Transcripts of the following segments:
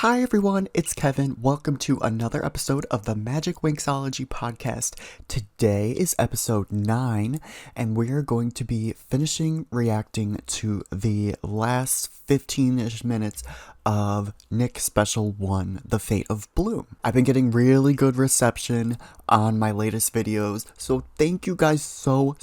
Hi everyone, it's Kevin. Welcome to another episode of the Magic Winxology podcast. Today is episode 9, and we're going to be finishing reacting to the last 15-ish minutes of Nick Special 1, The Fate of Bloom. I've been getting really good reception on my latest videos, so thank you guys so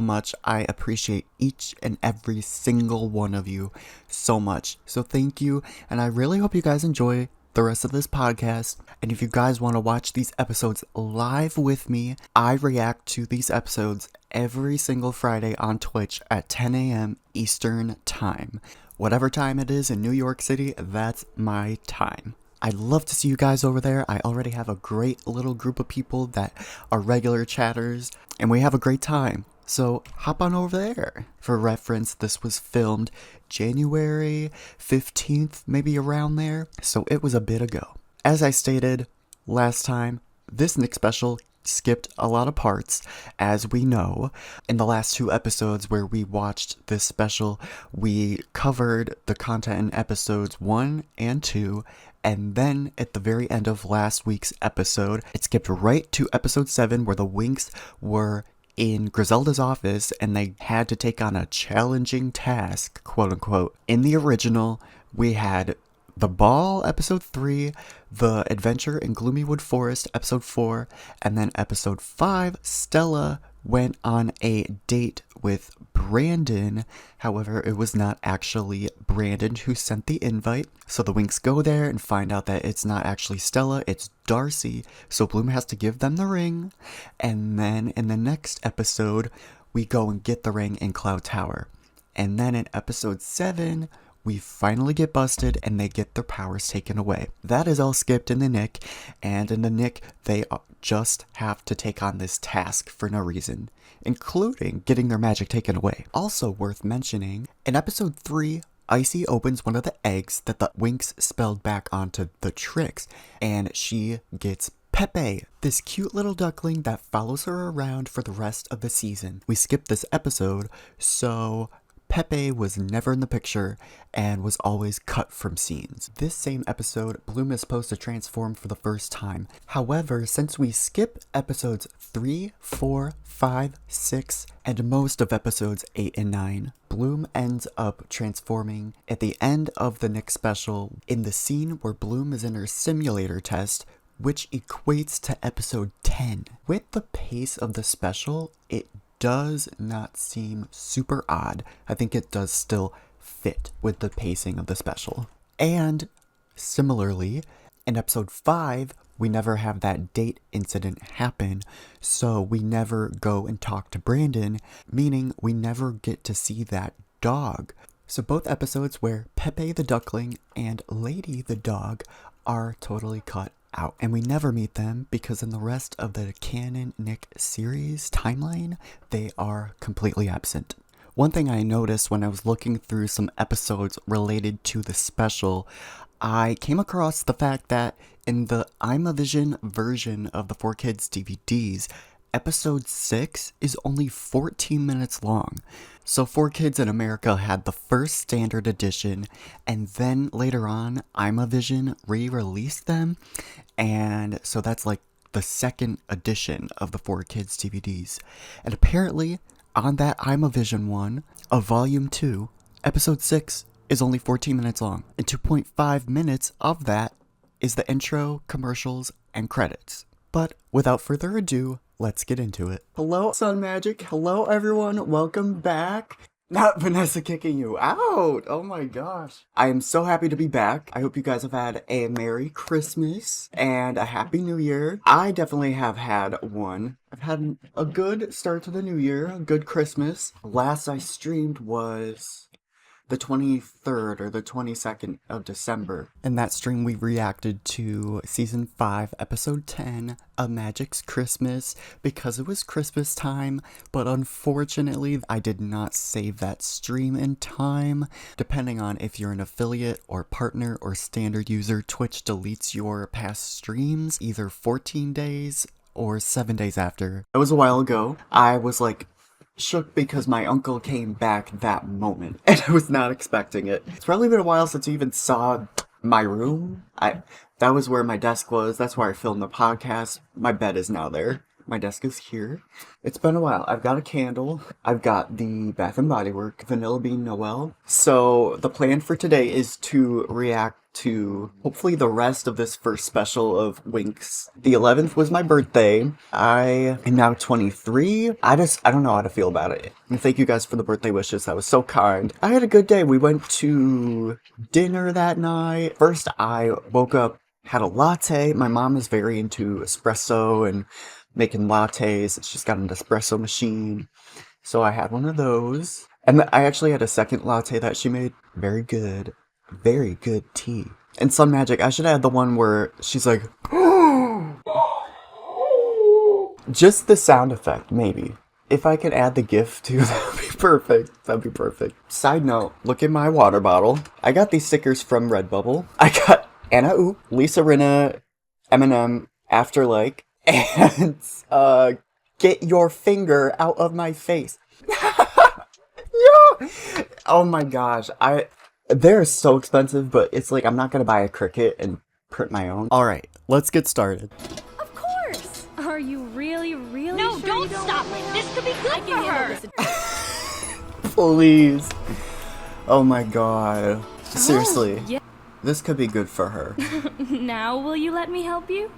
much. I appreciate each and every single one of you so much. So thank you, and I really hope you guys enjoy the rest of this podcast. And if you guys want to watch these episodes live with me, I react to these episodes every single Friday on Twitch at 10 a.m. Eastern Time. Whatever time it is in New York City, that's my time. I'd love to see you guys over there. I already have a great little group of people that are regular chatters, and we have a great time. So hop on over there. For reference, this was filmed January 15th, maybe around there, so it was a bit ago. As I stated last time, this Nick special skipped a lot of parts, as we know. In the last 2 episodes where we watched this special, we covered the content in episodes 1 and 2, and then at the very end of last week's episode, it skipped right to episode 7 where the Winx were in Griselda's office and they had to take on a challenging task, quote unquote. In the original, we had the Ball, episode 3, The Adventure in Gloomywood Forest, episode 4, and then episode 5, Stella went on a date with Brandon. However, it was not actually Brandon who sent the invite. So the Winx go there and find out that it's not actually Stella, it's Darcy. So Bloom has to give them the ring. And then in the next episode, we go and get the ring in Cloud Tower. And then in episode 7, we finally get busted and they get their powers taken away. That is all skipped in the Nick, and in the Nick, they just have to take on this task for no reason, including getting their magic taken away. Also worth mentioning, in episode 3, Icy opens one of the eggs that the Winx spelled back onto the Trix, and she gets Pepe, this cute little duckling that follows her around for the rest of the season. We skipped this episode, so Pepe was never in the picture and was always cut from scenes. This same episode, Bloom is supposed to transform for the first time. However, since we skip episodes 3, 4, 5, 6, and most of episodes 8 and 9, Bloom ends up transforming at the end of the Nick special in the scene where Bloom is in her simulator test, which equates to episode 10. With the pace of the special, it does not seem super odd. I think it does still fit with the pacing of the special. And similarly, in episode 5, we never have that date incident happen, so we never go and talk to Brandon, meaning we never get to see that dog. So both episodes where Pepe the duckling and Lady the dog are totally cut out, and we never meet them because in the rest of the canon Nick series timeline, they are completely absent. One thing I noticed when I was looking through some episodes related to the special, I came across the fact that in the I'm a Vision version of the 4Kids DVDs, episode 6 is only 14 minutes long. So 4Kids in America had the first standard edition, and then later on, I'm a Vision re-released them, and so that's like the second edition of the 4Kids DVDs. And apparently, on that I'm a Vision one of Volume 2, episode 6 is only 14 minutes long, and 2.5 minutes of that is the intro, commercials, and credits. But without further ado, let's get into it. Hello, Sun Magic. Hello, everyone. Welcome back. Not Vanessa kicking you out. Oh my gosh. I am so happy to be back. I hope you guys have had a Merry Christmas and a Happy New Year. I definitely have had one. I've had a good start to the new year, a good Christmas. Last I streamed was the 23rd or the 22nd of December. In that stream, we reacted to Season 5, Episode 10 of Magic's Christmas because it was Christmas time, but unfortunately, I did not save that stream in time. Depending on if you're an affiliate or partner or standard user, Twitch deletes your past streams either 14 days or 7 days after. It was a while ago. I was like shook because my uncle came back that moment, and I was not expecting it. It's probably been a while since you even saw my room. That was where my desk was. That's where I filmed the podcast. My bed is now there. My desk is here. It's been a while. I've got a candle. I've got the Bath and Body Works Vanilla Bean Noel. So the plan for today is to react to hopefully the rest of this first special of Winx. The 11th was my birthday. I am now 23. I don't know how to feel about it. And thank you guys for the birthday wishes. That was so kind. I had a good day. We went to dinner that night. First, I woke up, had a latte. My mom is very into espresso and making lattes. She's got an espresso machine. So I had one of those. And I actually had a second latte that she made. Very good. Very good tea. And Sun Magic, I should add the one where she's like, just the sound effect, maybe. If I could add the GIF too, that would be perfect. That'd be perfect. Side note, look at my water bottle. I got these stickers from Redbubble. I got Anna Oop, Lisa Rinna, Eminem, Afterlike, and Get Your Finger Out of My Face. Yo! Oh my gosh, they're so expensive, but it's like I'm not gonna buy a Cricut and print my own. Alright, let's get started. Of course! Are you really No, sure don't stop! This could be good for her! Please. Oh my god. Seriously. Yeah. This could be good for her. Now will you let me help you?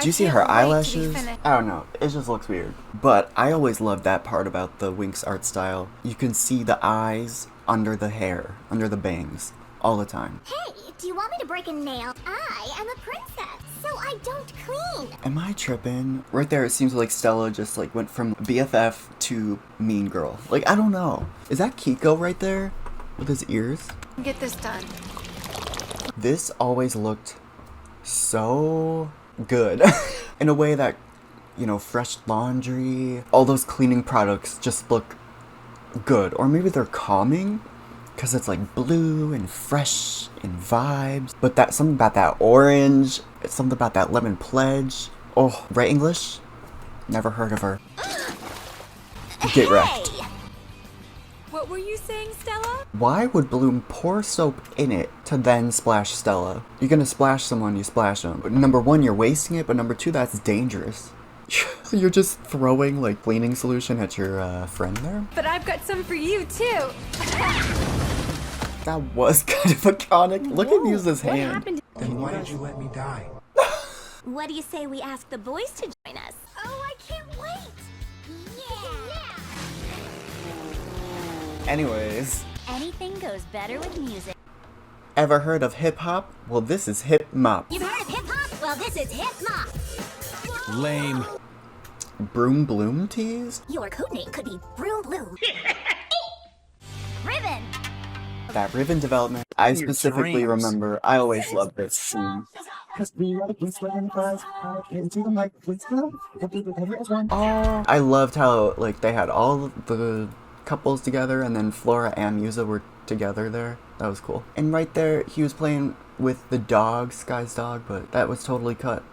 Do you see her eyelashes? I don't know. It just looks weird. But I always loved that part about the Winx art style. You can see the eyes under the hair, under the bangs, all the time. Hey, do you want me to break a nail? I am a princess, so I don't clean. Am I tripping? Right there, it seems like Stella just like went from BFF to mean girl. Like, I don't know. Is that Kiko right there? With his ears? Get this done. This always looked so good. In a way that, you know, fresh laundry, all those cleaning products just look good. Or maybe they're calming because it's like blue and fresh and vibes. But that something about that orange, it's something about that lemon pledge. Oh, right English? Never heard of her. Get wrecked. What were you saying, Stella? Why would Bloom pour soap in it to then splash Stella? You're gonna splash someone, you splash them. But number one, you're wasting it, but number two, that's dangerous. You're just throwing like cleaning solution at your friend there? But I've got some for you too. That was kind of iconic. Look at him use his hand. Happened? Then why did you let me die? What do you say we ask the boys to join us? Oh, I can't wait! Yeah! Anyways, Anything goes better with music. ever heard of hip-hop? Well, this is Hip-Mop. You've heard of hip-hop? Well, this is Hip-Mop. Lame. Broom Bloom teas? Your codename could be Broom Bloom. Ribbon! That ribbon development. I specifically dreams. remember, I always loved this scene. Oh, I loved how like they had all the couples together and then Flora and Musa were together there. That was cool. And right there, he was playing with the dog, Sky's dog, but that was totally cut.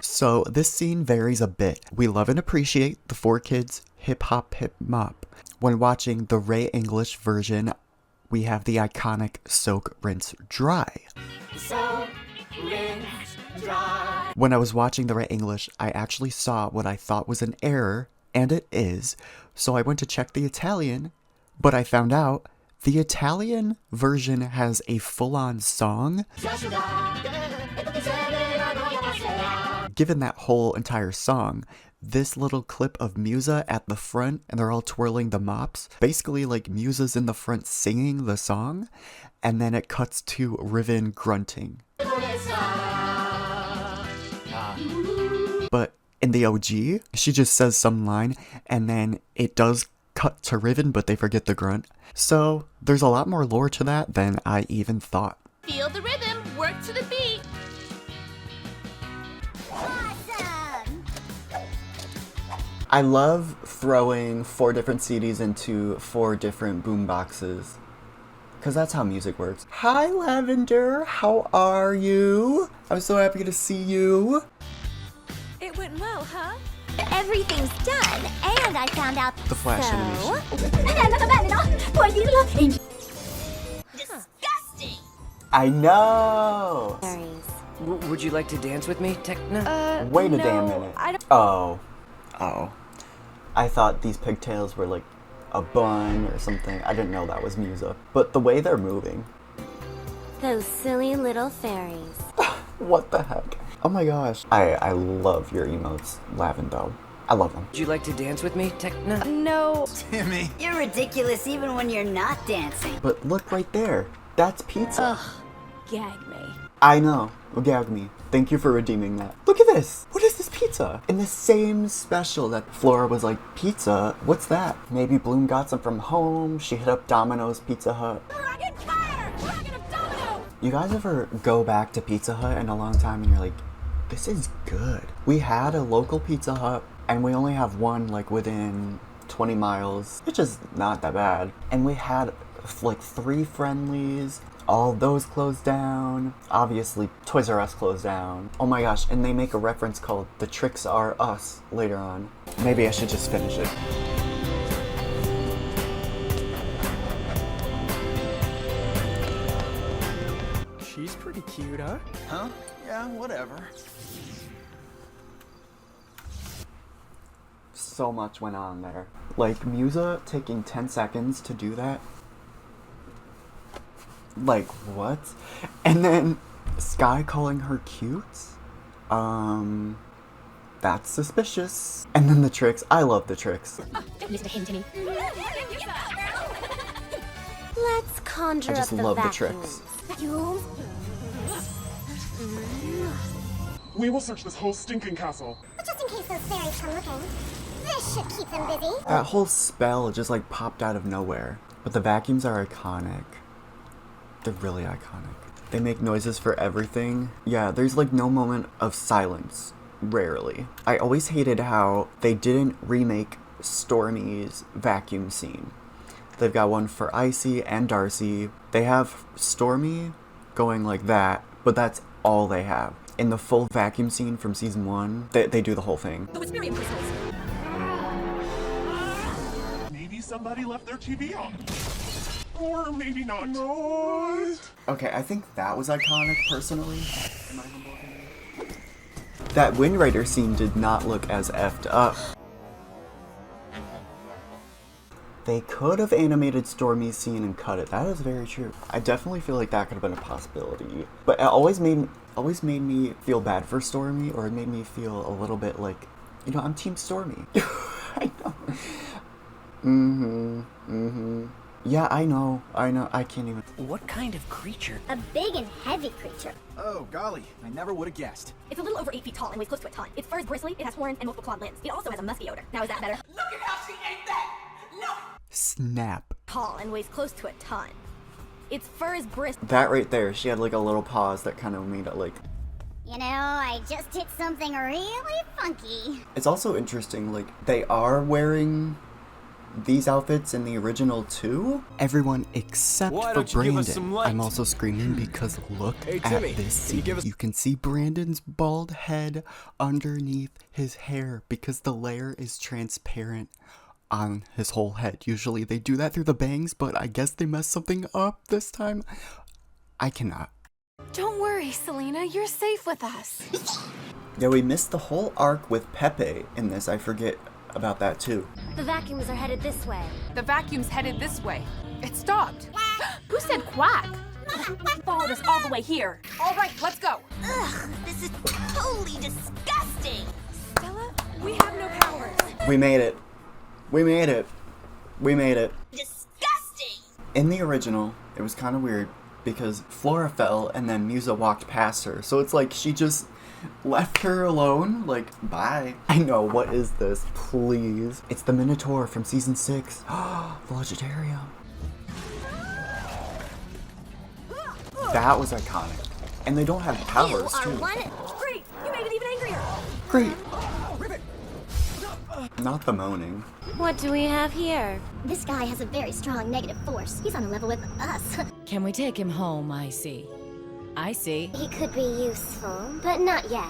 So this scene varies a bit. We love and appreciate the 4Kids hip-hop hip-mop. When watching the Ray English version, we have the iconic soak, rinse, dry. Soak, rinse, dry. When I was watching the Ray English, I actually saw what I thought was an error, and it is. So I went to check the Italian, but I found out the Italian version has a full-on song. Given that whole entire song, this little clip of Musa at the front and they're all twirling the mops, basically like Musa's in the front singing the song, and then it cuts to Riven grunting. But in the OG, she just says some line and then it does cut to Riven, but they forget the grunt. So there's a lot more lore to that than I even thought. Feel the rhythm, work to the beat. Awesome! I love throwing 4 different CDs into 4 different boom boxes. Because that's how music works. Hi, Lavender. How are you? I'm so happy to see you. It went well, huh? Everything's done, and I found out The flash animation. Disgusting! I know! Would you like to dance with me, Techna? Wait a no, damn minute. I don't. Oh. I thought these pigtails were like a bun or something. I didn't know that was Musa. But the way they're moving. Those silly little fairies. What the heck? Oh my gosh. I love your emotes, Lavendo. I love them. Would you like to dance with me, Techna? No. Timmy. You're ridiculous even when you're not dancing. But look right there. That's pizza. Gag me. I know. Gag me. Thank you for redeeming that. Look at this. What is this pizza? In the same special that Flora was like, pizza? What's that? Maybe Bloom got some from home. She hit up Domino's Pizza Hut. Dragon fire! Dragon of Domino! You guys ever go back to Pizza Hut in a long time and you're like, this is good. We had a local Pizza Hut and we only have one like within 20 miles, which is not that bad. And we had like 3 Friendlies. All those closed down. Obviously, Toys R Us closed down. Oh my gosh, and they make a reference called The Trix Are Us later on. Maybe I should just finish it. She's pretty cute, huh? Huh? Yeah, whatever. So much went on there. Like, Musa taking 10 seconds to do that. Like, what? And then Sky calling her cute? That's suspicious. And then the Trix. I love the Trix. Don't listen to him, Timmy. Let's conjure I just up the love the vacuums. Trix. Vacuums? We will search this whole stinking castle. Just in case those fairies come looking. This should keep them busy. That whole spell just like popped out of nowhere. But the vacuums are iconic. They're really iconic. They make noises for everything. Yeah, there's like no moment of silence. Rarely. I always hated how they didn't remake Stormy's vacuum scene. They've got one for Icy and Darcy. They have Stormy going like that, but that's all they have. In the full vacuum scene from season 1, they do the whole thing. Maybe somebody left their TV on. Or maybe not. Okay, I think that was iconic, personally. That Wind Rider scene did not look as effed up. They could have animated Stormy's scene and cut it. That is very true. I definitely feel like that could have been a possibility. But it always made me feel bad for Stormy, or it made me feel a little bit like, you know, I'm Team Stormy. I know. Yeah, I know. I can't even. What kind of creature? A big and heavy creature. Oh, golly. I never would have guessed. It's a little over 8 feet tall and weighs close to a ton. Its fur is bristly, it has horns and multiple clawed limbs. It also has a musky odor. Now is that better? Look at how she ate that! No! Snap. Tall and weighs close to a ton. Its fur is bristly. That right there, she had like a little pause that kind of made it like. You know, I just hit something really funky. It's also interesting, like, they are wearing these outfits in the original too? Everyone except Why for don't you give us Brandon. some light? I'm also screaming because look Hey, at Timmy, this can you scene. give us- You can see Brandon's bald head underneath his hair because the layer is transparent on his whole head. Usually they do that through the bangs, but I guess they messed something up this time. I cannot. Don't worry, Selena. You're safe with us. Yeah, we missed the whole arc with Pepe in this. I forget about that too. The vacuums are headed this way. The vacuum's headed this way. It stopped. Who said quack? Followed us all the way here. All right, let's go. Ugh, this is totally disgusting. Stella, we have no powers. We made it. We made it. We made it. Disgusting. In the original, it was kind of weird because Flora fell and then Musa walked past her. So it's like she just left her alone. Like, bye. I know, what is this? Please. It's the Minotaur from season 6. Vegetarium. That was iconic. And they don't have powers, You are too. one. Great! You made it even angrier! Great. Not the moaning. What do we have here? This guy has a very strong negative force. He's on a level with us. Can we take him home, I see? I see. He could be useful, but not yet.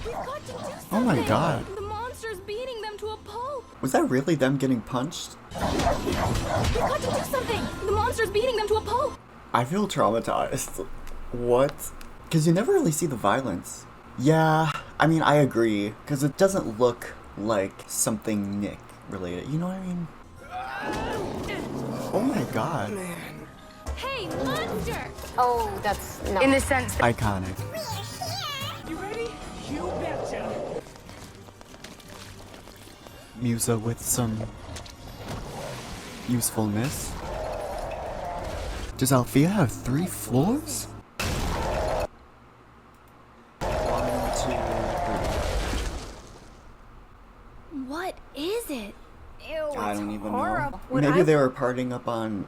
We've got to do something. Oh my god. The monster's beating them to a pulp. Was that really them getting punched? We've got to do something. The monster's beating them to a pulp. I feel traumatized. What? Because you never really see the violence. Yeah, I mean, I agree. Because it doesn't look like something Nick related. You know what I mean? Oh my god. Hey, monster! Oh, that's not. In the sense that Iconic. You ready? You betcha. Musa with some usefulness. Does Althea have 3 floors? 1, 2, 3. What is it? Ew, I don't even know. horrible. Maybe they were partying up on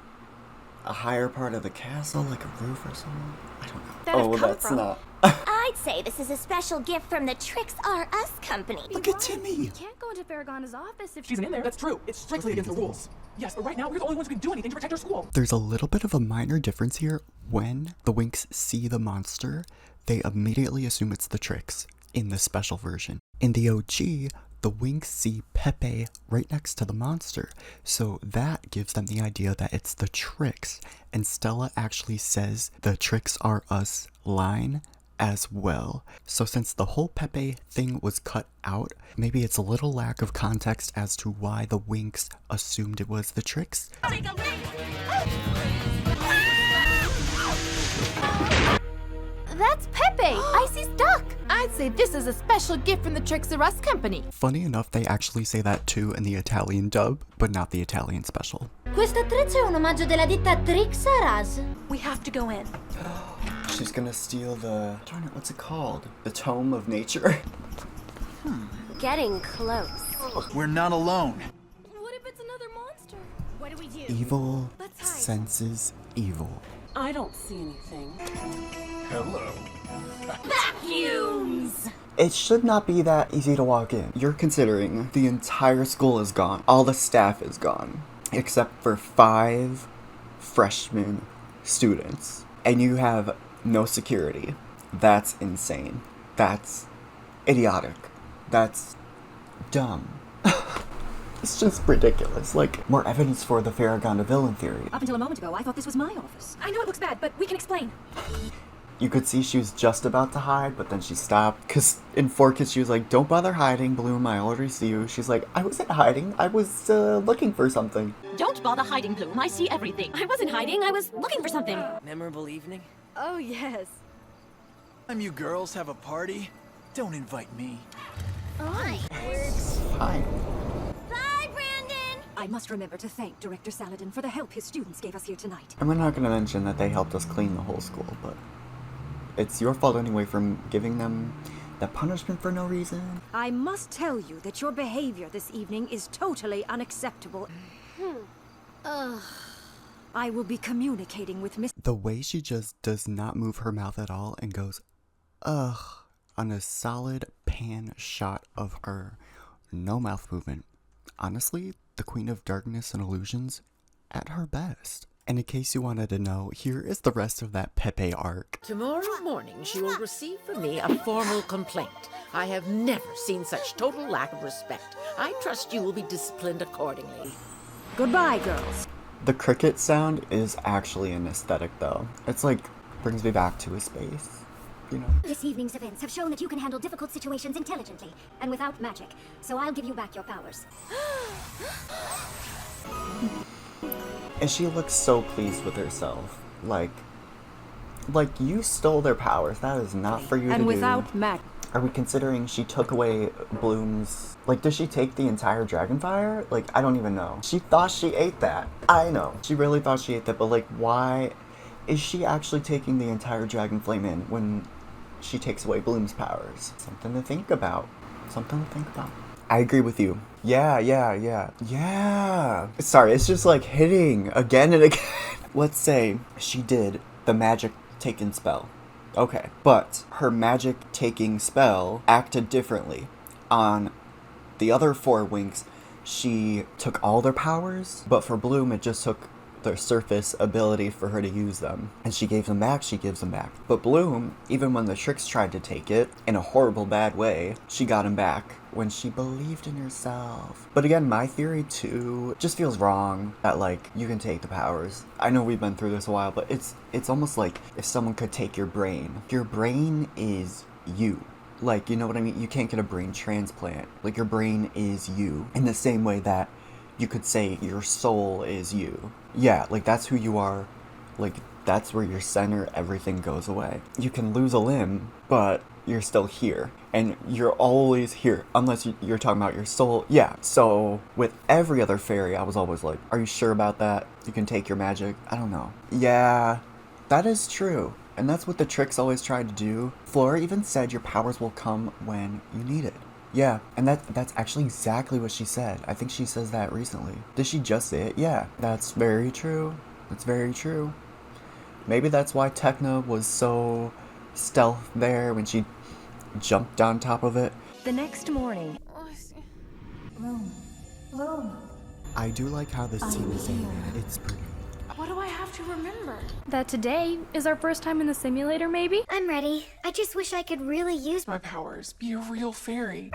a higher part of the castle, like a roof or something. I don't know. That have Oh, come that's from? not. I'd say this is a special gift from the Trix R Us company. Look at Timmy. Can't go into Farragona's office if She's in there. That's true. It's strictly against the rules. Yes, but right now we're the only ones who can do anything to protect our school. There's a little bit of a minor difference here. When the Winx see the monster, they immediately assume it's the Trix in the special version. In the OG, the Winx see Pepe right next to the monster, so that gives them the idea that it's the Trix, and Stella actually says the Trix are us line as well. So since the whole Pepe thing was cut out, maybe it's a little lack of context as to why the Winx assumed it was the Trix. That's Pepe! Icy's duck! I'd say this is a special gift from the Trix R Us company. Funny enough, they actually say that too in the Italian dub, but not the Italian special. Questo attrezzo è un omaggio della ditta Trix R Us. We have to go in. She's gonna steal the... darn it, what's it called? The Tome of Nature? Getting close. We're not alone. What if it's another monster? What do we do? Evil Let's hide. senses evil. I don't see anything. Hello. Vacuums! It should not be that easy to walk in. You're considering the entire school is gone. All the staff is gone. Except for 5 freshman students. And you have no security. That's insane. That's idiotic. That's dumb. It's just ridiculous. Like, more evidence for the Farragon villain theory. Up until a moment ago, I thought this was my office. I know it looks bad, but we can explain. You could see she was just about to hide, but then she stopped. Because in 4 Kids, she was like, don't bother hiding, Bloom, I already see you. She's like, I wasn't hiding. I was looking for something. Don't bother hiding, Bloom. I see everything. I wasn't hiding. I was looking for something. Memorable evening? Oh, yes. Time you girls have a party, don't invite me. Fine. Bye, Brandon! I must remember to thank Director Saladin for the help his students gave us here tonight. And we're not going to mention that they helped us clean the whole school, but it's your fault anyway for giving them that punishment for no reason. I must tell you that your behavior this evening is totally unacceptable. I will be communicating with Miss... The way she just does not move her mouth at all and goes, ugh, on a solid pan shot of her. No mouth movement. Honestly, the Queen of Darkness and Illusions at her best. And in case you wanted to know, here is the rest of that Pepe arc. Tomorrow morning, she will receive from me a formal complaint. I have never seen such total lack of respect. I trust you will be disciplined accordingly. Goodbye, girls. The cricket sound is actually an aesthetic though. It's like, brings me back to a space, you know? This evening's events have shown that you can handle difficult situations intelligently and without magic, so I'll give you back your powers. And she looks so pleased with herself. Like you stole their powers. That is not for you to do. And without magic. Are we considering she took away Bloom's... Like, did she take the entire Dragonfire? Like, I don't even know. She thought she ate that. I know. She really thought she ate that, but like, why is she actually taking the entire Dragon Flame in when she takes away Bloom's powers? Something to think about. Something to think about. I agree with you. Yeah. Sorry, it's just like hitting again and again. Let's say she did the magic taken spell. Okay, but her magic taking spell acted differently. On the other 4 Winx, she took all their powers, but for Bloom it just took the surface ability for her to use them. And she gave them back, she gives them back. But Bloom, even when the Trix tried to take it, in a horrible bad way, she got him back when she believed in herself. But again, my theory too just feels wrong that like you can take the powers. I know we've been through this a while, but it's almost like if someone could take your brain. Your brain is you. Like, you know what I mean? You can't get a brain transplant. Like, your brain is you. In the same way that you could say your soul is you. Yeah, like, that's who you are. Like, that's where your center, everything goes away. You can lose a limb, but you're still here. And you're always here. Unless you're talking about your soul. Yeah, so with every other fairy, I was always like, are you sure about that? You can take your magic? I don't know. Yeah, that is true. And that's what the Trix always tried to do. Flora even said your powers will come when you need it. Yeah, and that's actually exactly what she said. I think she says that recently. Did she just say it? Yeah, that's very true. That's very true. Maybe that's why Techna was so stealth there when she jumped on top of it. The next morning. I do like how this team is animated. It's pretty. What do I have to remember? That today is our first time in the simulator, maybe? I'm ready. I just wish I could really use My powers. Be a real fairy.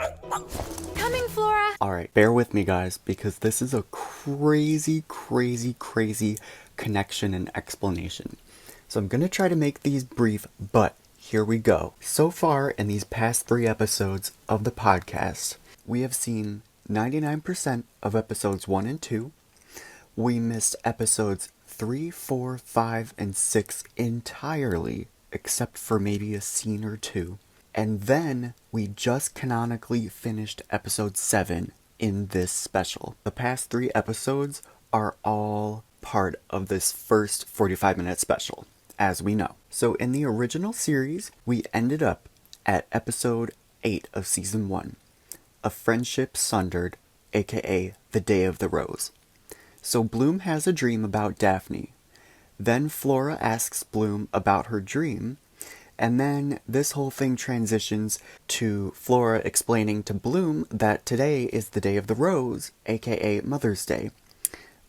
Coming, Flora. Alright, bear with me guys, because this is a crazy, crazy, crazy connection and explanation. So I'm gonna try to make these brief, but here we go. So far in these past 3 episodes of the podcast, we have seen 99% of episodes 1 and 2. We missed episodes 3, 4, 5, and 6 entirely, except for maybe a scene or 2. And then we just canonically finished episode 7 in this special. The past 3 episodes are all part of this first 45-minute special, as we know. So in the original series, we ended up at episode 8 of season 1, A Friendship Sundered, aka The Day of the Rose. So Bloom has a dream about Daphne. Then Flora asks Bloom about her dream, and then this whole thing transitions to Flora explaining to Bloom that today is the Day of the Rose, aka Mother's Day.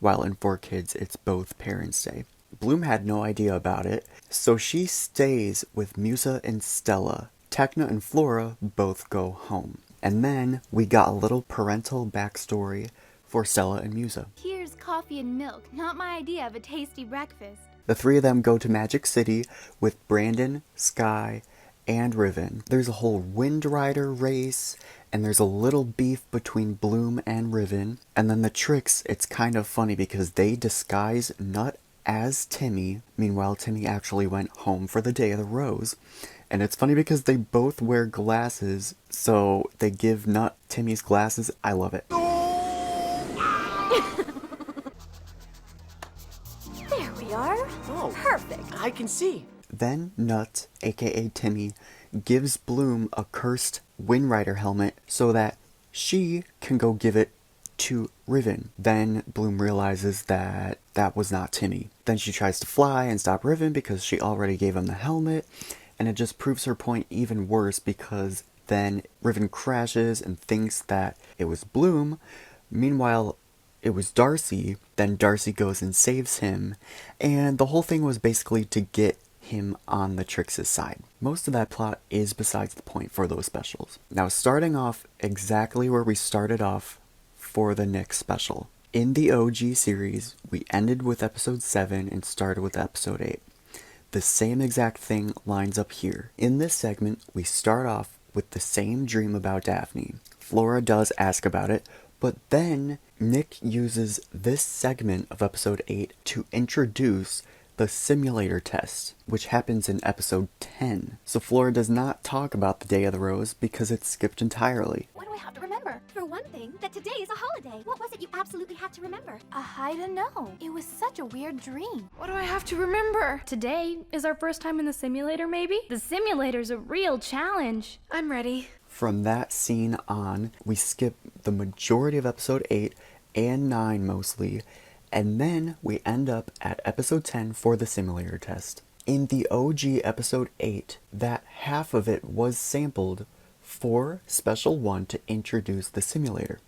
While in 4Kids, it's both Parents' Day. Bloom had no idea about it, so she stays with Musa and Stella. Techna and Flora both go home. And then we got a little parental backstory for Stella and Musa. Here's coffee and milk, not my idea of a tasty breakfast. The 3 of them go to Magic City with Brandon, Sky, and Riven. There's a whole Wind Rider race, and there's a little beef between Bloom and Riven. And then the Trix, it's kind of funny because they disguise Nut as Timmy. Meanwhile, Timmy actually went home for the Day of the Rose. And it's funny because they both wear glasses, so they give Nut Timmy's glasses. I love it. There we are. Oh, Perfect. I can see. Then Nut, aka Timmy, gives Bloom a cursed Wind Rider helmet so that she can go give it to Riven. Then Bloom realizes that that was not Timmy. Then she tries to fly and stop Riven because she already gave him the helmet, and it just proves her point even worse because then Riven crashes and thinks that it was Bloom. Meanwhile, it was Darcy. Then Darcy goes and saves him, and the whole thing was basically to get him on the Trix's side. Most of that plot is besides the point for those specials. Now, starting off exactly where we started off for the next special. In the OG series, we ended with episode 7 and started with episode 8. The same exact thing lines up here. In this segment, we start off with the same dream about Daphne. Flora does ask about it, but then Nick uses this segment of episode 8 to introduce the simulator test, which happens in episode 10. So Flora does not talk about the Day of the Rose because it's skipped entirely. What do I have to remember? For one thing, that today is a holiday. What was it you absolutely had to remember? I don't know. It was such a weird dream. What do I have to remember? Today is our first time in the simulator, maybe? The simulator's a real challenge. I'm ready. From that scene on, we skip the majority of episode 8 and 9 mostly, and then we end up at episode 10 for the simulator test. In the OG episode 8, that half of it was sampled for special 1 to introduce the simulator.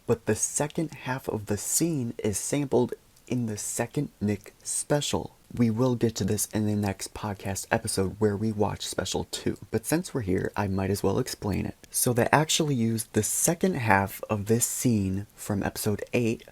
But the second half of the scene is sampled in the second Nick special. We will get to this in the next podcast episode where we watch special 2. But since we're here, I might as well explain it. So they actually used the second half of this scene from episode 8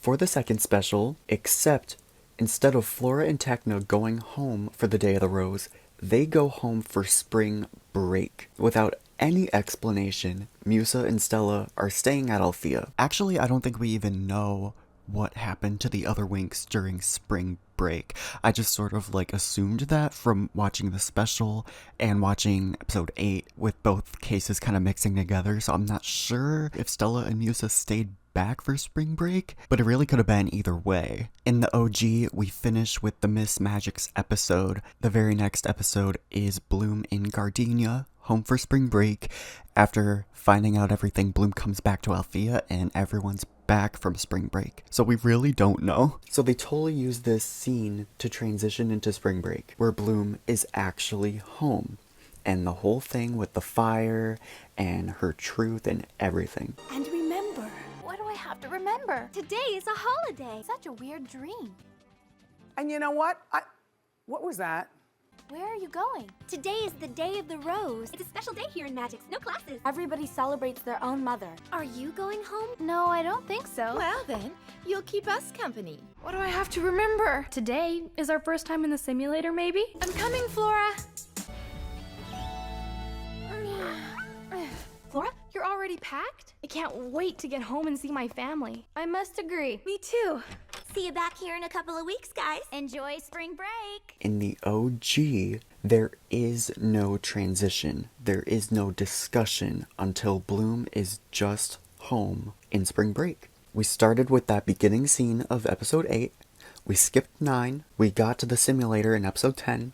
for the second special, except instead of Flora and Techna going home for the Day of the Rose, they go home for spring break. Without any explanation, Musa and Stella are staying at Althea. Actually, I don't think we even know what happened to the other Winx during spring break. I just sort of like assumed that from watching the special and watching episode 8 with both cases kind of mixing together, so I'm not sure if Stella and Musa stayed back for spring break, but it really could have been either way. In the OG, we finish with the Miss Magic's episode. The very next episode is Bloom in Gardenia, home for spring break. After finding out everything, Bloom comes back to Althea and everyone's back from spring break. So we really don't know. So they totally use this scene to transition into spring break, where Bloom is actually home. And the whole thing with the fire and her truth and everything. And remember. What do I have to remember? Today is a holiday. Such a weird dream. And you know what? What was that? Where are you going? Today is the Day of the Rose. It's a special day here in Magix. No classes. Everybody celebrates their own mother. Are you going home? No, I don't think so. Well then, you'll keep us company. What do I have to remember? Today is our first time in the simulator, maybe? I'm coming, Flora. Flora, you're already packed? I can't wait to get home and see my family. I must agree. Me too. See you back here in a couple of weeks, guys. Enjoy spring break. In the OG, there is no transition. There is no discussion until Bloom is just home in spring break. We started with that beginning scene of episode 8. We skipped 9. We got to the simulator in episode 10.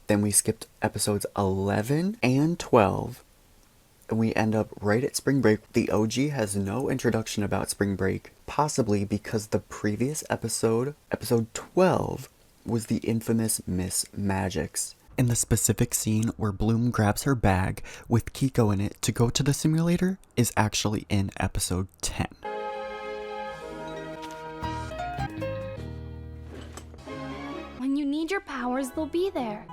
Then we skipped episodes 11 and 12. And we end up right at spring break. The OG has no introduction about spring break, possibly because the previous episode, episode 12, was the infamous Miss Magic's. In the specific scene where Bloom grabs her bag with Kiko in it to go to the simulator is actually in episode 10. When you need your powers, they'll be there.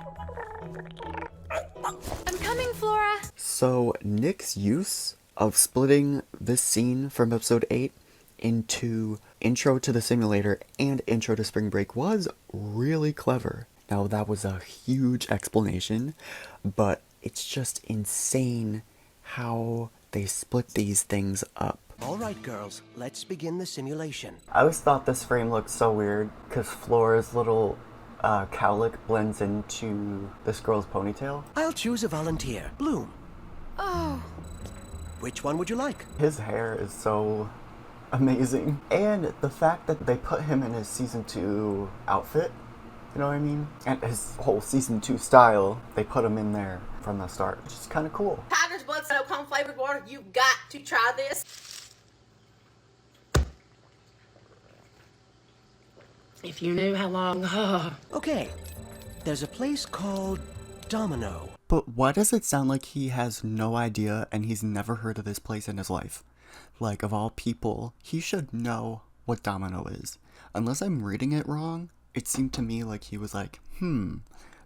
I'm coming, Flora. So Nick's use of splitting this scene from episode 8 into intro to the simulator and intro to spring break was really clever. Now that was a huge explanation, but it's just insane how they split these things up. Alright girls, let's begin the simulation. I always thought this frame looked so weird because Flora's little cowlick blends into this girl's ponytail. I'll choose a volunteer. Bloom. Oh. Which one would you like? His hair is so amazing. And the fact that they put him in his season 2 outfit, you know what I mean? And his whole season 2 style, they put him in there from the start, which is kind of cool. Tiger's blood silicone flavored water. You've got to try this. If you knew how long... Okay, there's a place called Domino. But why does it sound like he has no idea and he's never heard of this place in his life? Like, of all people, he should know what Domino is. Unless I'm reading it wrong, it seemed to me like he was like,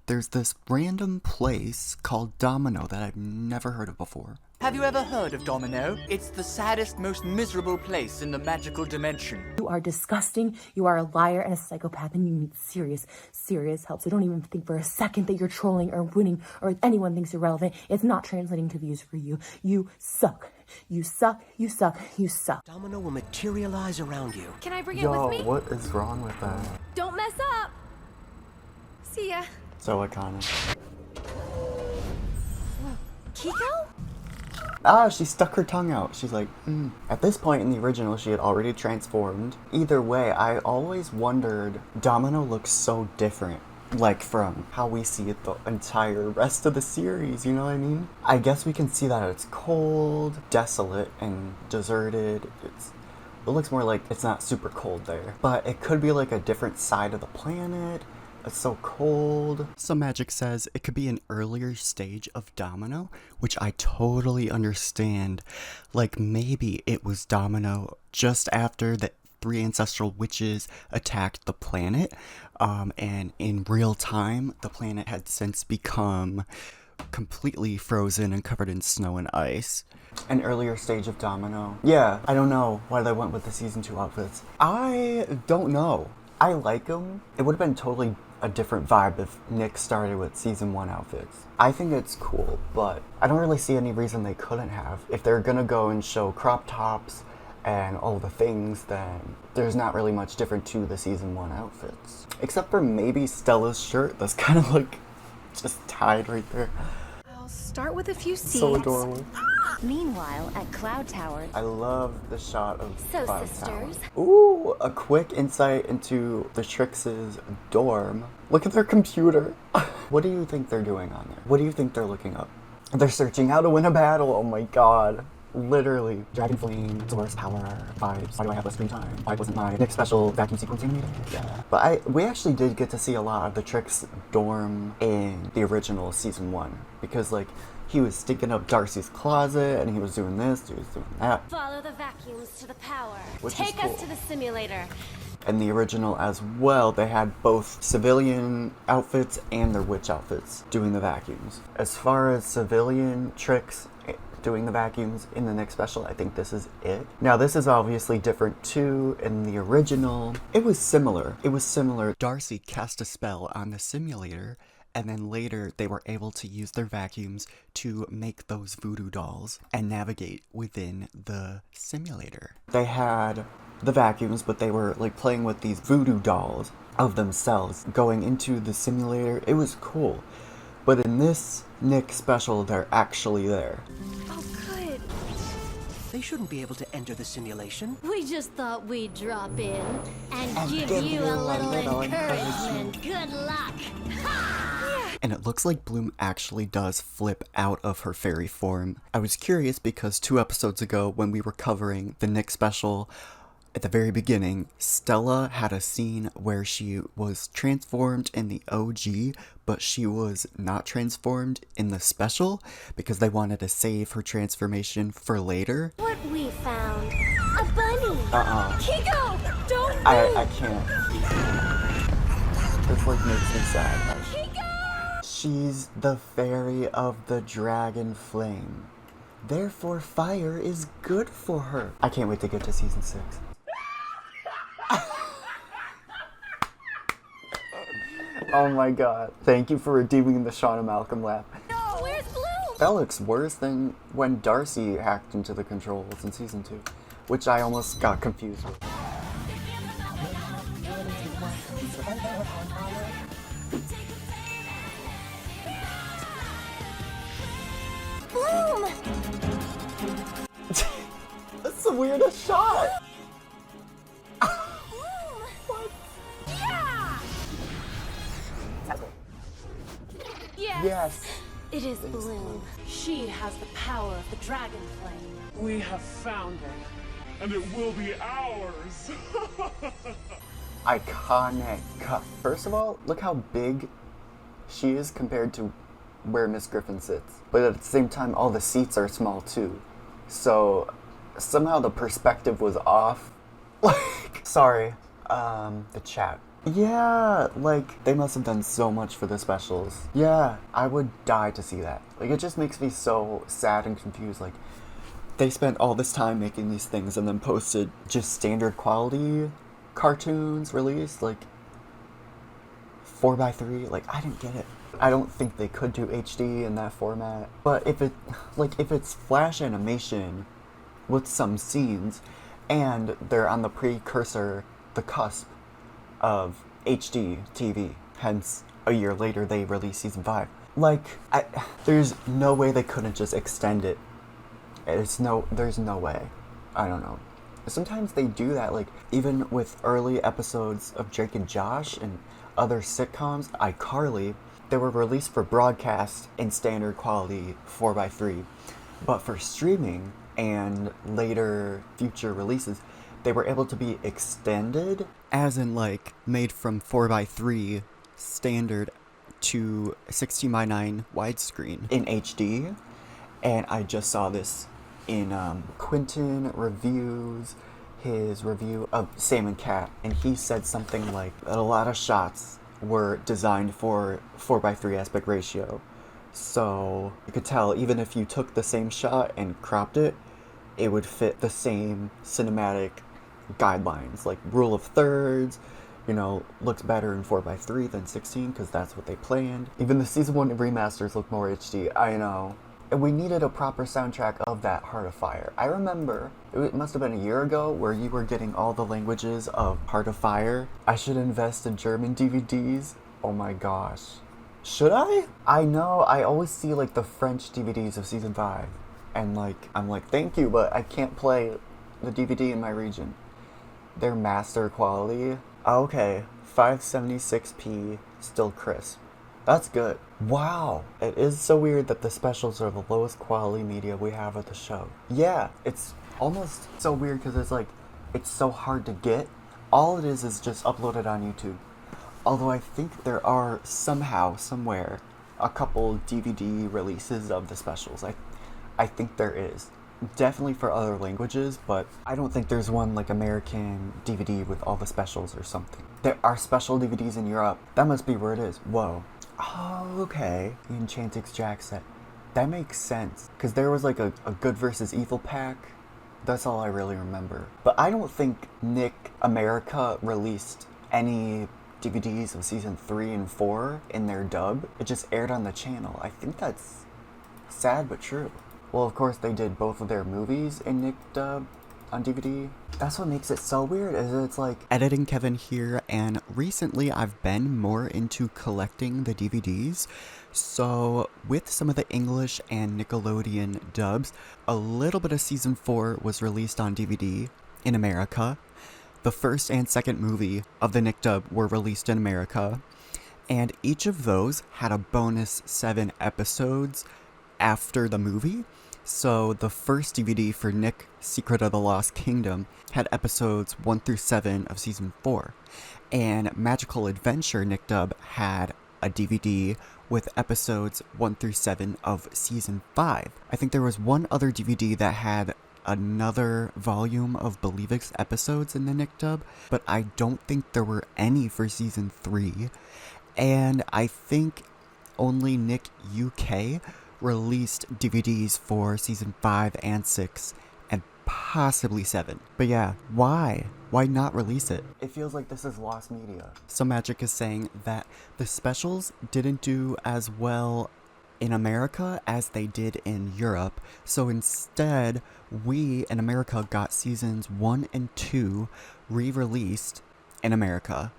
there's this random place called Domino that I've never heard of before. Have you ever heard of Domino? It's the saddest, most miserable place in the magical dimension. You are disgusting, you are a liar and a psychopath, and you need serious help. So don't even think for a second that you're trolling or winning or anyone thinks you're relevant. It's not translating to views for you. You suck. You suck, you suck, you suck. Domino will materialize around you. Can I bring it with me? What is wrong with that? Don't mess up. See ya. So iconic. Kiko? She stuck her tongue out. She's like, At this point in the original, she had already transformed. Either way, I always wondered, Domino looks so different. Like, from how we see it the entire rest of the series, you know what I mean? I guess we can see that it's cold, desolate, and deserted. It looks more like it's not super cold there. But it could be like a different side of the planet. It's so cold. Some Magic says it could be an earlier stage of Domino, which I totally understand. Like, maybe it was Domino just after the 3 ancestral witches attacked the planet, and in real time, the planet had since become completely frozen and covered in snow and ice. An earlier stage of Domino. Yeah, I don't know why they went with the season 2 outfits. I don't know. I like them. It would have been totally a different vibe if Nick started with season 1 outfits. I think it's cool, but I don't really see any reason they couldn't have. If they're gonna go and show crop tops and all the things, then there's not really much different to the season 1 outfits. Except for maybe Stella's shirt that's kind of like just tied right there. I'll start with a few seeds. So adorable. Meanwhile, at Cloud Tower... I love the shot of So, Cloud sisters. Tower. Ooh, a quick insight into the Trix's dorm. Look at their computer. What do you think they're doing on there? What do you think they're looking up? They're searching how to win a battle. Oh my god. Literally. Dragon Flame, Source, Power, Vibes. Why do I have less screen time? Why wasn't my next special vacuum sequencing needed? Yeah. But we actually did get to see a lot of the Trix dorm in the original season 1. Because, like, he was stinking up Darcy's closet, and he was doing this, he was doing that. Follow the vacuums to the power. Take us to the simulator. In the original as well, they had both civilian outfits and their witch outfits doing the vacuums. As far as civilian Trix doing the vacuums in the next special, I think this is it. Now, this is obviously different too. In the original, it was similar. Darcy cast a spell on the simulator, and then later they were able to use their vacuums to make those voodoo dolls and navigate within the simulator. They had the vacuums, but they were like playing with these voodoo dolls of themselves going into the simulator. It was cool. But in this Nick special, they're actually there. Oh, good. They shouldn't be able to enter the simulation. We just thought we'd drop in and give you a little encouragement. Good luck. And it looks like Bloom actually does flip out of her fairy form. I was curious because 2 episodes ago when we were covering the Nick special, at the very beginning, Stella had a scene where she was transformed in the OG, but she was not transformed in the special because they wanted to save her transformation for later. What we found. A bunny. Kiko! Don't move! I can't. This like makes me sad. Kiko! She's the fairy of the dragon flame. Therefore, fire is good for her. I can't wait to get to season 6. Oh my god. Thank you for redeeming the Shauna Malcolm laugh. No, where's Bloom? That looks worse than when Darcy hacked into the controls in season 2, which I almost got confused with. Bloom! That's the weirdest shot! Yes. It is Bloom. She has the power of the dragon flame. We have found it, and it will be ours. Iconic. First of all, look how big she is compared to where Miss Griffin sits. But at the same time, all the seats are small too. So somehow the perspective was off. Like, sorry, the chat. Yeah, like, they must have done so much for the specials. Yeah, I would die to see that. Like, it just makes me so sad and confused. Like, they spent all this time making these things and then posted just standard quality cartoons released, like, 4x3. Like, I didn't get it. I don't think they could do HD in that format. But if it's flash animation with some scenes, and they're on the precursor, the cusp of HD TV, hence a year later they released season 5. Like, there's no way they couldn't just extend it. There's no way. I don't know. Sometimes they do that, like, even with early episodes of Drake and Josh and other sitcoms, iCarly, they were released for broadcast in standard quality 4x3. But for streaming and later future releases, they were able to be extended, as in like made from 4x3 standard to 16:9 widescreen in HD. And I just saw this in Quentin reviews his review of Sam and Cat, and he said something like that a lot of shots were designed for 4:3 aspect ratio. So you could tell even if you took the same shot and cropped it, it would fit the same cinematic guidelines, like rule of thirds, you know, looks better in 4:3 than 16 because that's what they planned. Even the season 1 remasters look more HD, I know. And we needed a proper soundtrack of that Heart of Fire. I remember, it must have been a year ago, where you were getting all the languages of Heart of Fire. I should invest in German DVDs. Oh my gosh. Should I? I know, I always see like the French DVDs of season 5. And like, I'm like, thank you, but I can't play the DVD in my region. They're master quality. Okay, 576p, still crisp. That's good. Wow, it is so weird that the specials are the lowest quality media we have at the show. Yeah, it's almost so weird because it's like, it's so hard to get. All it is just uploaded on YouTube. Although I think there are somehow, somewhere, a couple DVD releases of the specials. I think there is. Definitely for other languages, but I don't think there's one like American DVD with all the specials or something. There are special DVDs in Europe. That must be where it is. Whoa. Oh, okay. The Enchantix Jack set. That makes sense. Because there was like a good versus evil pack. That's all I really remember. But I don't think Nick America released any DVDs of season 3 and 4 in their dub. It just aired on the channel. I think that's sad but true. Well, of course, they did both of their movies in Nick dub on DVD. That's what makes it so weird, is it's like... Editing Kevin here, and recently I've been more into collecting the DVDs. So, with some of the English and Nickelodeon dubs, a little bit of season 4 was released on DVD in America. The first and second movie of the Nick dub were released in America. And each of those had a bonus 7 episodes after the movie. So the first DVD for Nick Secret of the Lost Kingdom had episodes 1 through 7 of season 4. And Magical Adventure Nick dub had a DVD with episodes 1 through 7 of season 5. I think there was one other DVD that had another volume of Believix episodes in the Nick dub, but I don't think there were any for season 3. And I think only Nick UK released DVDs for season 5 and 6 and possibly 7. But yeah, why? Why not release it? It feels like this is lost media. So Magic is saying that the specials didn't do as well in America as they did in Europe. So instead, we in America got seasons 1 and 2 re-released in America.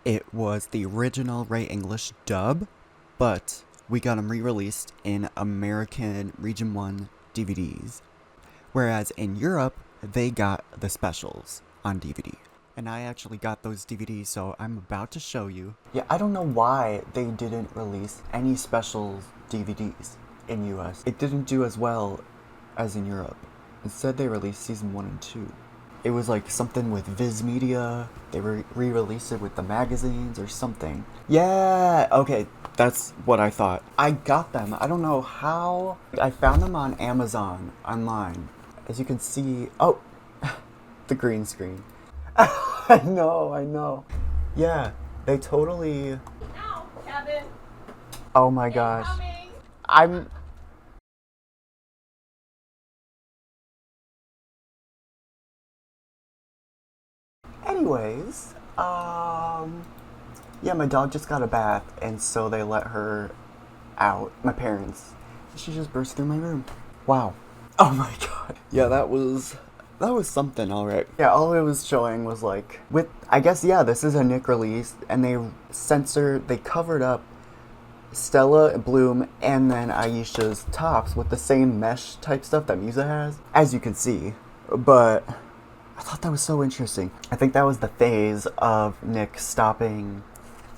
It was the original Ray English dub, but we got them re-released in American Region 1 DVDs. Whereas in Europe, they got the specials on DVD. And I actually got those DVDs, so I'm about to show you. Yeah, I don't know why they didn't release any specials DVDs in US. It didn't do as well as in Europe. Instead, they released season 1 and 2. It was like something with Viz Media. They re-released it with the magazines or something. Yeah, okay, that's what I thought. I got them. I don't know how. I found them on Amazon online. As you can see, oh, the green screen. I know. Yeah, they totally... Ow, Kevin. Oh my gosh. I'm... Anyways, yeah, my dog just got a bath, and so they let her out, my parents. She just burst through my room. Wow. Oh my god. Yeah, that was something, alright. Yeah, all it was showing was like, I guess, yeah, this is a Nick release, and they covered up Stella, Bloom, and then Aisha's tops with the same mesh type stuff that Musa has, as you can see. But I thought that was so interesting. I think that was the phase of Nick stopping,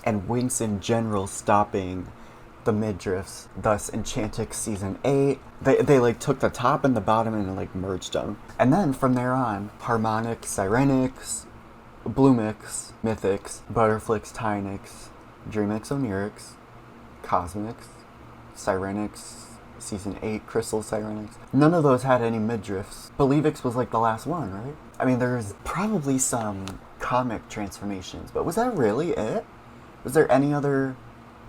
and Winx in general stopping the midriffs, thus Enchantix season 8. They like took the top and the bottom and like merged them. And then from there on, Harmonix, Sirenix, Bloomix, Mythix, Butterflix, Tynix, Dreamix, Onirix, Cosmix, Sirenix, Season 8, Crystal Sirens. None of those had any midriffs. Believix was like the last one, right? I mean, there's probably some comic transformations, but was that really it? Was there any other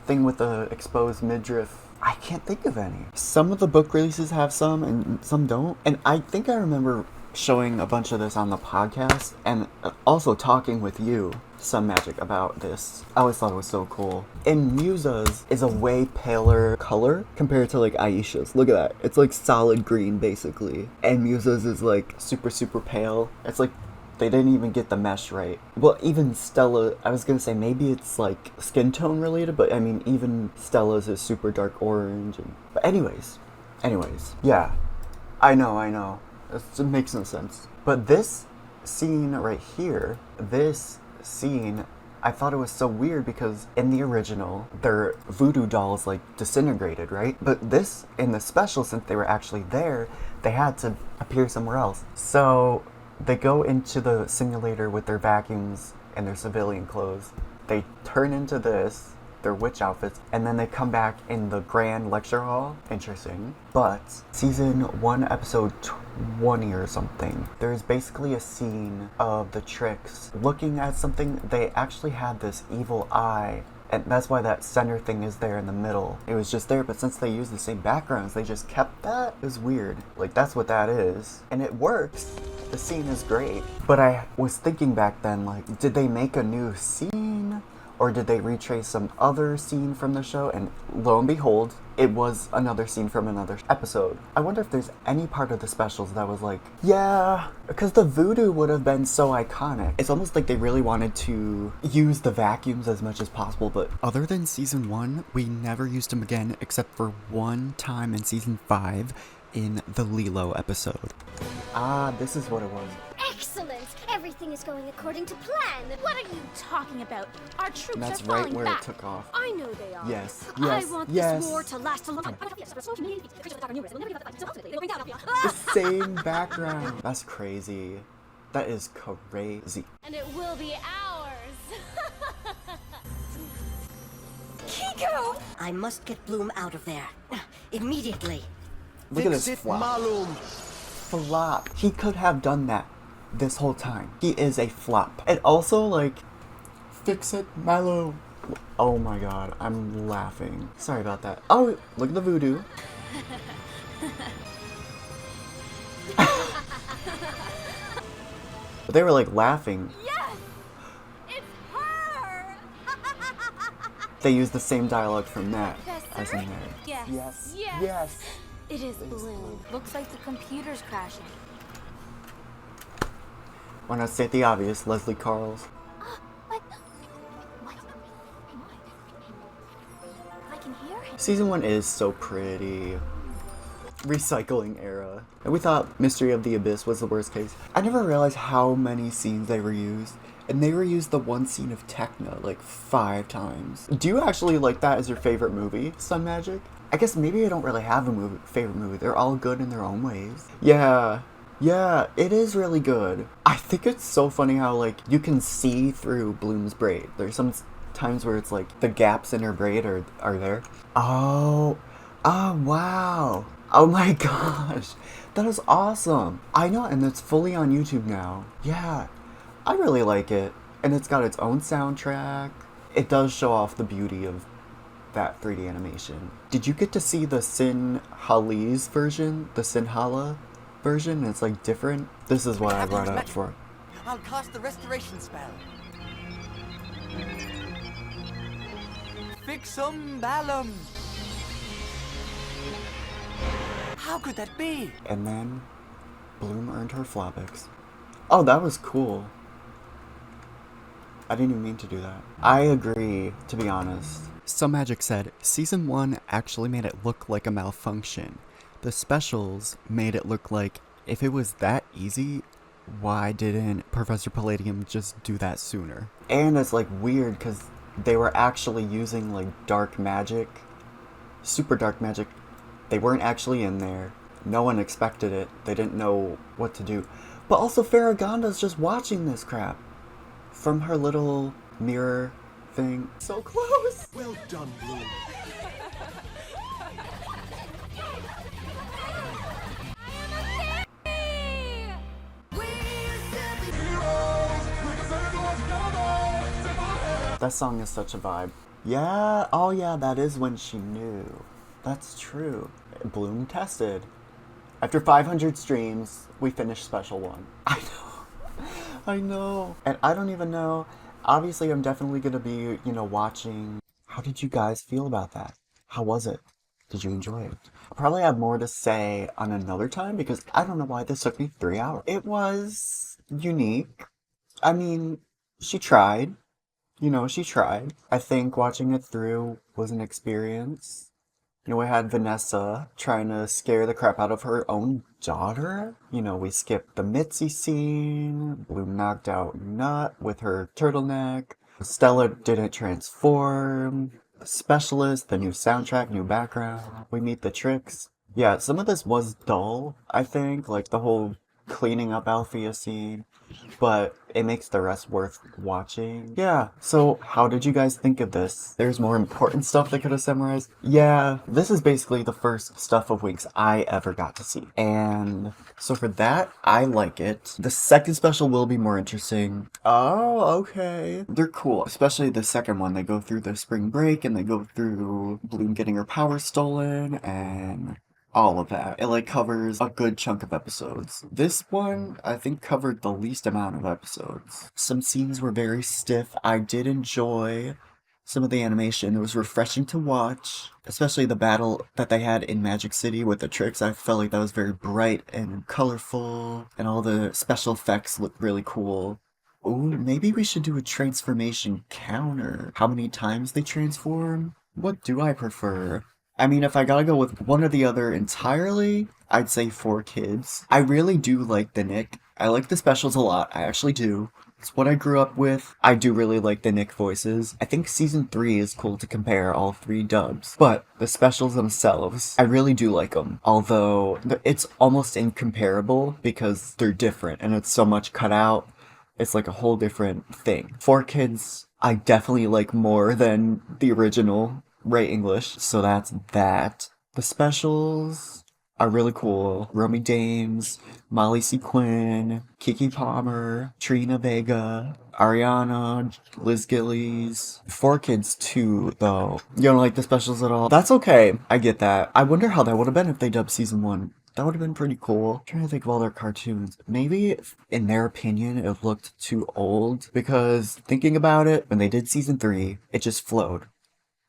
thing with the exposed midriff? I can't think of any. Some of the book releases have some and some don't. And I think I remember showing a bunch of this on the podcast and also talking with you, Some Magic, about this. I always thought it was so cool. And Musa's is a way paler color compared to like Aisha's. Look at that. It's like solid green basically. And Musa's is like super, super pale. It's like they didn't even get the mesh right. Well, even Stella, I was gonna say maybe it's like skin tone related, but I mean even Stella's is super dark orange. But anyways, yeah, I know. It makes no sense. But this scene right here, I thought it was so weird because in the original, their voodoo dolls like disintegrated, right? But this, in the special, since they were actually there, they had to appear somewhere else. So they go into the simulator with their vacuums and their civilian clothes. They turn into this, their witch outfits, and then they come back in the grand lecture hall. Interesting. But season 1, episode 20 or something, there's basically a scene of the Trix looking at something. They actually had this evil eye, and that's why that center thing is there in the middle. It was just there, but since they used the same backgrounds, they just kept that. It was weird. Like, that's what that is. And it works. The scene is great. But I was thinking back then, like, did they make a new scene? Or did they retrace some other scene from the show? And lo and behold, it was another scene from another episode. I wonder if there's any part of the specials that was like, yeah, because the voodoo would have been so iconic. It's almost like they really wanted to use the vacuums as much as possible, but other than season 1, we never used them again except for one time in season 5 in the Lilo episode. Ah, this is what it was. Excellent! Everything is going according to plan. What are you talking about? Our troops That's are falling right where back. it took off. I know they are. Yes. I want yes. this war to last a long time. The same background. That's crazy. That is crazy. And it will be ours. Kiko! I must get Bloom out of there. Immediately. Look at this flop. Flop. He could have done that this whole time. He is a flop. And also, like, fix it, Milo. Oh my god, I'm laughing. Sorry about that. Oh, look at the voodoo. They were like laughing. Yes! It's her! They used the same dialogue from that as in there. Yes. Yes. It is Bloom. Looks like the computer's crashing. Why not state the obvious, Leslie Carls? I can hear him. Season 1 is so pretty. Recycling era. And we thought Mystery of the Abyss was the worst case. I never realized how many scenes they reused. And they reused the one scene of Techna like 5 times. Do you actually like that as your favorite movie, Sun Magic? I guess maybe I don't really have a favorite movie. They're all good in their own ways. Yeah, it is really good. I think it's so funny how, like, you can see through Bloom's braid. There's some times where it's like the gaps in her braid are there. Oh, wow. Oh my gosh. That is awesome. I know, and it's fully on YouTube now. Yeah, I really like it. And it's got its own soundtrack. It does show off the beauty of that 3D animation. Did you get to see the Sinhalese version? The Sinhala version? It's like different. This is what I brought up for. I'll cast the restoration spell. Fixum ballum. How could that be? And then Bloom earned her Flopix. Oh, that was cool. I didn't even mean to do that. I agree, to be honest. Some Magic said, Season 1 actually made it look like a malfunction. The specials made it look like if it was that easy, why didn't Professor Palladium just do that sooner? And it's like weird because they were actually using like dark magic, super dark magic. They weren't actually in there. No one expected it. They didn't know what to do. But also Farragonda's just watching this crap from her little mirror thing. So close! Well done, Bloom. that song is such a vibe. Yeah, oh yeah, that is when she knew. That's true. Bloom tested. After 500 streams, we finished Special 1. I know. I know. And I don't even know. Obviously, I'm definitely going to be, watching. How did you guys feel about that? How was it? Did you enjoy it? I'll probably have more to say on another time because I don't know why this took me 3 hours. It was unique. I mean, she tried. She tried. I think watching it through was an experience. We had Vanessa trying to scare the crap out of her own daughter. We skipped the Mitzi scene. Bloom knocked out Nut with her turtleneck. Stella didn't transform. The Specialist, the new soundtrack, new background. We meet the Trix. Yeah, some of this was dull, I think. Like the whole cleaning up Althea scene. But it makes the rest worth watching. Yeah, so how did you guys think of this? There's more important stuff they could have summarized. Yeah, this is basically the first stuff of Winx I ever got to see. And so for that, I like it. The second special will be more interesting. Oh, okay. They're cool, especially the second one. They go through the spring break and they go through Bloom getting her power stolen and all of that. It covers a good chunk of episodes. This one, I think, covered the least amount of episodes. Some scenes were very stiff. I did enjoy some of the animation. It was refreshing to watch, especially the battle that they had in Magic City with the Trix. I felt like that was very bright and colorful, and all the special effects looked really cool. Ooh, maybe we should do a transformation counter. How many times they transform? What do I prefer? I mean, if I gotta go with one or the other entirely, I'd say 4 Kids. I really do like the Nick. I like the specials a lot. I actually do. It's what I grew up with. I do really like the Nick voices. I think Season 3 is cool to compare all 3 dubs. But the specials themselves, I really do like them. Although, it's almost incomparable because they're different and it's so much cut out. It's like a whole different thing. 4 Kids, I definitely like more than the original. Ray English, so that's that. The specials are really cool. Romy Dames, Molly C. Quinn, Kiki Palmer, Trina Vega, Ariana, Liz Gillies. 4 Kids too, though. You don't like the specials at all? That's okay. I get that. I wonder how that would have been if they dubbed Season 1. That would have been pretty cool. I'm trying to think of all their cartoons. Maybe, in their opinion, it looked too old. Because, thinking about it, when they did Season 3, it just flowed.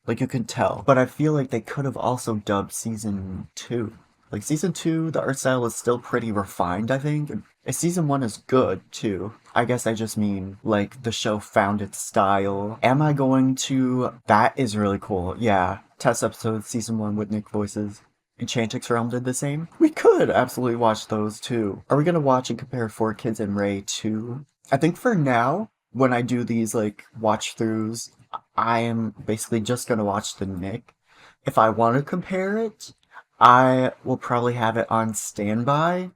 You can tell. But I feel like they could have also dubbed Season 2. Season 2, the art style is still pretty refined, I think. And Season 1 is good, too. I guess I just mean, the show found its style. Am I going to... That is really cool. Yeah. Test episode, Season 1 with Nick voices. Enchantix Realm did the same. We could absolutely watch those, too. Are we gonna watch and compare 4 Kids and Ray, too? I think for now, when I do these, watch-throughs, I am basically just going to watch the Nick. If I want to compare it, I will probably have it on standby,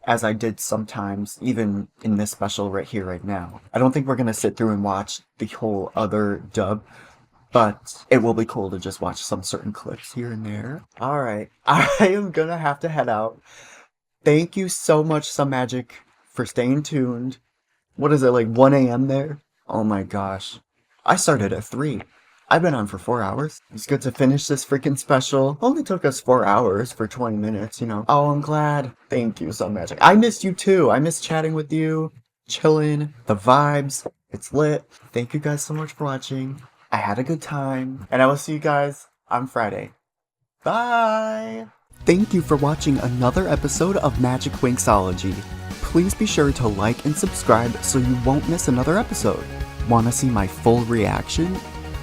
as I did sometimes, even in this special right here, right now. I don't think we're going to sit through and watch the whole other dub, but it will be cool to just watch some certain clips here and there. Alright, I am going to have to head out. Thank you so much, Some Magic, for staying tuned. What is it, 1 a.m. there? Oh my gosh. I started at 3. I've been on for 4 hours. It's good to finish this freaking special. Only took us 4 hours for 20 minutes, Oh, I'm glad. Thank you so much. I missed you too. I miss chatting with you, chilling, the vibes. It's lit. Thank you guys so much for watching. I had a good time. And I will see you guys on Friday. Bye! Thank you for watching another episode of Magic Winxology. Please be sure to like and subscribe so you won't miss another episode. Want to see my full reaction?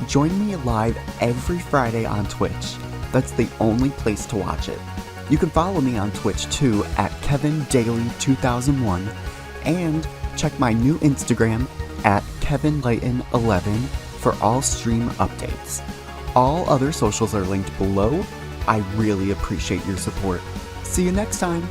Join me live every Friday on Twitch. That's the only place to watch it. You can follow me on Twitch too at KevinDaily2001 and check my new Instagram at KevinLayton11 for all stream updates. All other socials are linked below. I really appreciate your support. See you next time!